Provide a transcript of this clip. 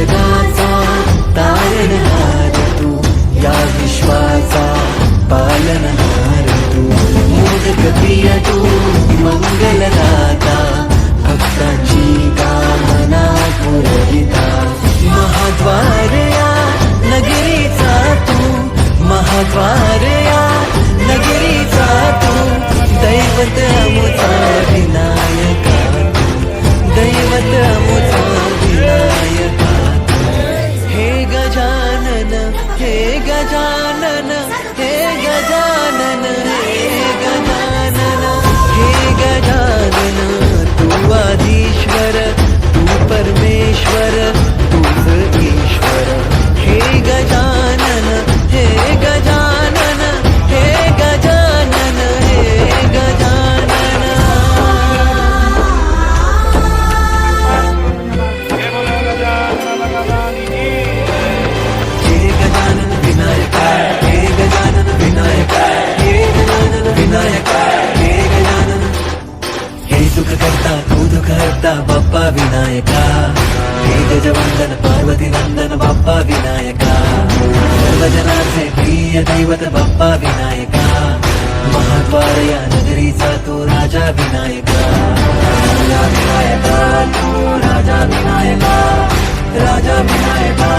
जगाचा तारणहार तू, या विश्वाचा पालनहार तू, मोदक प्रिय तू, मंगलदाता, भक्तांची कामना पुरविता, महाद्वार या नगरीचा तू, महाद्वार या नगरीचा तू, दैवत अमुचा विनायका तू, दैवत अमुचा विनायका तू. हे गजानन, हे गजानन, हे गजानन, हे गजानन, हे गजानन, तू आदिश्वर, तू परमेश्वर, तूच ईश्वर. हे गजानन, हे गजानन, हे गजानन, हे गजानन. हे गजानन विनायका, हे गजानन विनायका, हे गजानन विनायका, हे गजानन. हे सुख करता तू दुःख हरता बाप्पा विनायका, हे गजवंदन पार्वती नंदन बाप्पा विनायका, सर्वजनांचे प्रिय दैवत बाप्पा विनायका, महाद्वार या नगरीचा तो राजा विनायका, राजा विनायका, तू राजा विनायका, राजा विनायका.